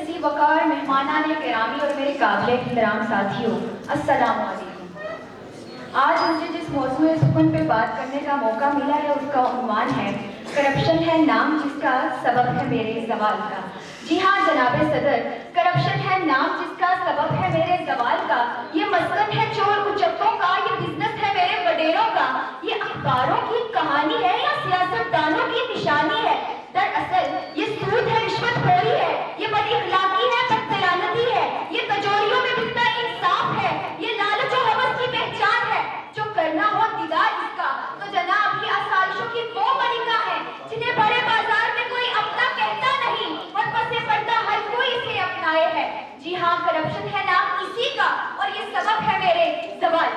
सी वक़ार मेहमानाने गिरामी और मेरे काबिल एहतराम साथियों, अस्सलाम वालेकुम। आज मुझे जिस मौज़ूए सुकून पे बात करने का मौका मिला है उसका उन्वान है करप्शन है नाम जिसका सबब है मेरे ज़वाल का। जी हाँ जनाब सदर, करप्शन है नाम जिसका सबब है मेरे ज़वाल का। ये मस्कन है चोर उचक्कों का, ये बिजनेस है मेरे वडेरों का। ये अखबारों की कहानी है या सियासतदानों की निशानी है? दरअसल ये सूद है, रिश्वतखोरी है, ये बदअखलाकी है, बददयानती है, ये तिजोरियों में बिकता इंसाफ है, ये लालच और हवस की पहचान है। जो करना हो दीदार इसका तो जनाब ये आसाइशों की वो मलिका है जिन्हें बड़े बाजार में कोई अपना कहता नहीं और पसे पर्दा हर कोई इसे अपनाए है। जी हाँ करप्शन है नाम इसी का और ये सबब है मेरे ज़वाल।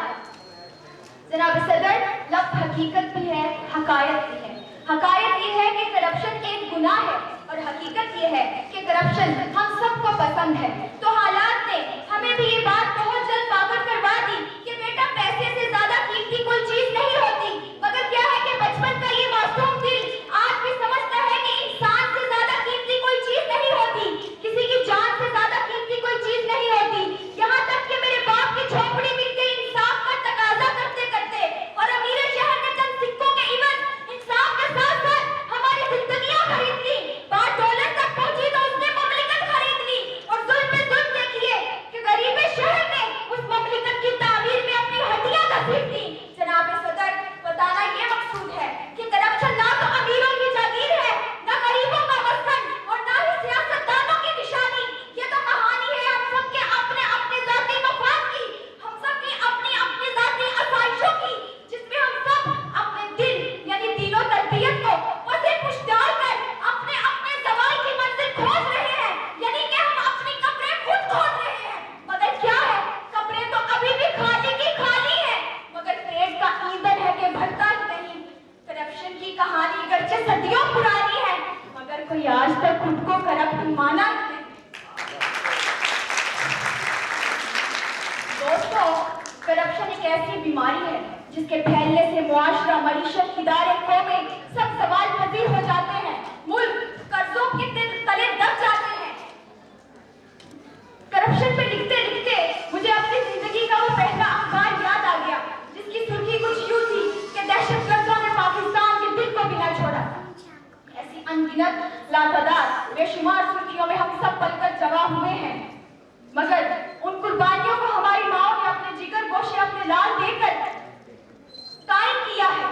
जनाब सदर, लफ्ज़ हकीकत भी है, हकायत भी है। हकायत ये है कि करप्शन एक गुनाह है और हकीकत ये है कि करप्शन हम सबको पसंद है। तो हालात ने हमें भी ये बात बहुत जल्द पागल करवा दी कि बेटा पैसे से ज्यादा कीमती कोई चीज नहीं होती। मगर क्या है कि बचपन का ये मासूम दिल आज भी समझता है कि इंसान से ज्यादा कीमती कोई चीज नहीं होती, किसी की जान से ज्यादा कीमती कोई चीज नहीं होती। यहाँ तक कि मेरे बाप की झोपड़ी मिल गई इंसाफ का तकाजा करते करते और अमीर शहर ने चंद सिक्कों के इवज इंसाफ के साथ साथ हमारी जिंदगियां खरीद ली। बात डॉलर तक पहुंची तो उसने ममलिकत खरीद ली। और जुल्म पे जुल्म देखिए कि गरीब शहर ने उस ममलिकत की तामीर में अपनी हड्डियां घसीट दी। जनाब सदर, बताना ये मकसूद है कि करप्शन ना तो अमीरों की जागीर है, ना गरीबों का मस्कन और ना ही सियासतदानों की निशानी। ये तो कहानी है हम सबके अपने अपने जाती मफाद की, हम सबकी अपनी अपनी जाती आसाइशों की, जिसमें हम सब अपने दिल यानी दीनो तरबियत को पसे पुश डालकर अपने अपने ज़वाल की मंजिल खोज रहे हैं, यानी कि हम अपनी कब्रें खुद खोद रहे हैं। मगर क्या है, कब्रें तो अभी भी खाली की खाली है, मगर पेट का ईंधन है कि भरता ही नहीं। करप्शन की कहानी अगरचे सदियों पुरानी है, मगर कोई आज तक खुद को करप्ट माना ही नहीं। दोस्तों, करप्शन एक ऐसी बीमारी है जिसके फैलने से मुआशरा, मईशत, इदारे, कौमें सब सवाल पजीर हो जाते हैं। मुल्क कर्जों के तले दब जाते हैं। करप्शन पे लिखते लिखते मुझे अपनी जिंदगी का वो पहला अखबार याद आ गया जिसकी सुर्खी कुछ यूं थी कि दहशतगर्दों ने पाकिस्तान के दिल को भी न छोड़ा। ऐसी अनगिनत लातादाद बेशुमार सुर्खियों में हम सब पलकर जवा हुए हैं, मगर उन कुर्बानियों को हमारी माओ ने अपने जिगर गोशे, अपने लाल देकर कायम किया है।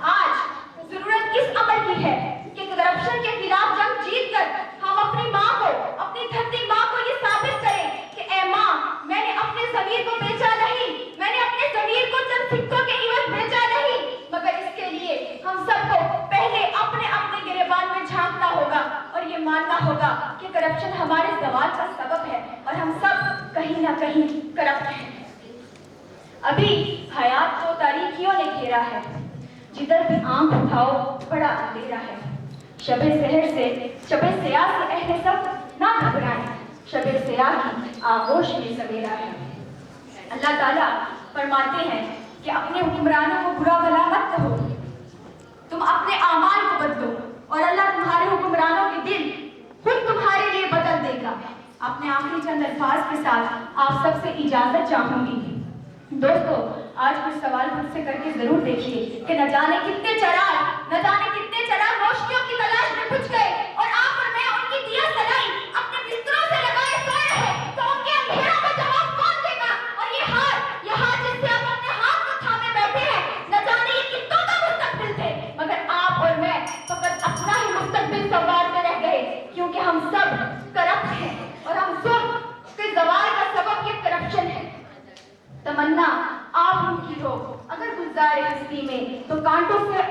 आज जरूरत किस अमल की है कि करप्शन के खिलाफ जंग जीतकर हम अपनी माँ को, अपनी धरती माँ को ये साबित करें कि ए माँ, मैंने अपने ज़मीर को बेचा नहीं, मैंने अपने ज़मीर को चंद सिक्कों के इवज बेचा नहीं। मगर इसके लिए हम सबको पहले अपने अपने गिरेबान में झांकना होगा और ये मानना होगा कि करप्शन हमारे ज़वाल का सबब है और हम सब कहीं ना कहीं करप्ट हैं। अभी हयात को तारीकियों ने घेरा है, जिधर भी आंख उठाओ बड़ा अंधेरा है। शबे सहर से, शबे सया से अहले सब ना घबराएं, शबे सया की आगोश में सवेरा है। अल्लाह ताला फरमाते हैं कि अपने हुक्मरानों को बुरा भला मत कहो, तुम अपने आमाल को बदलो और अल्लाह तुम्हारे हुक्मरानों के दिल खुद तुम्हारे लिए बदल देगा। अपने आखिरी चंद अल्फाज के साथ आप सबसे इजाजत चाहूंगी। दोस्तों, आज कुछ सवाल मुझसे करके जरूर देखिए कि न जाने कितने चराग रोशनियों की तलाश में बुझ गए और आप और मैं उनकी दिया सलाई अपने बिस्तरों से लगाए सोए हैं, तो उनके अंधेरों का जवाब कौन देगा? और ये हाथ जिससे आप अपने हाथ को थामे बैठे हैं, न जाने ये कितनों का मुस्तकबिल थे, मगर आप और मैं फकत अपना ही मुस्तकबिल संवारते रह गए, क्योंकि हम सब करप्ट हैं और हम सब के ज़वाल का सबब ये करप्शन है। तमन्ना आप उनकी हो अगर गुलज़ारे हस्ती में, तो कांटों से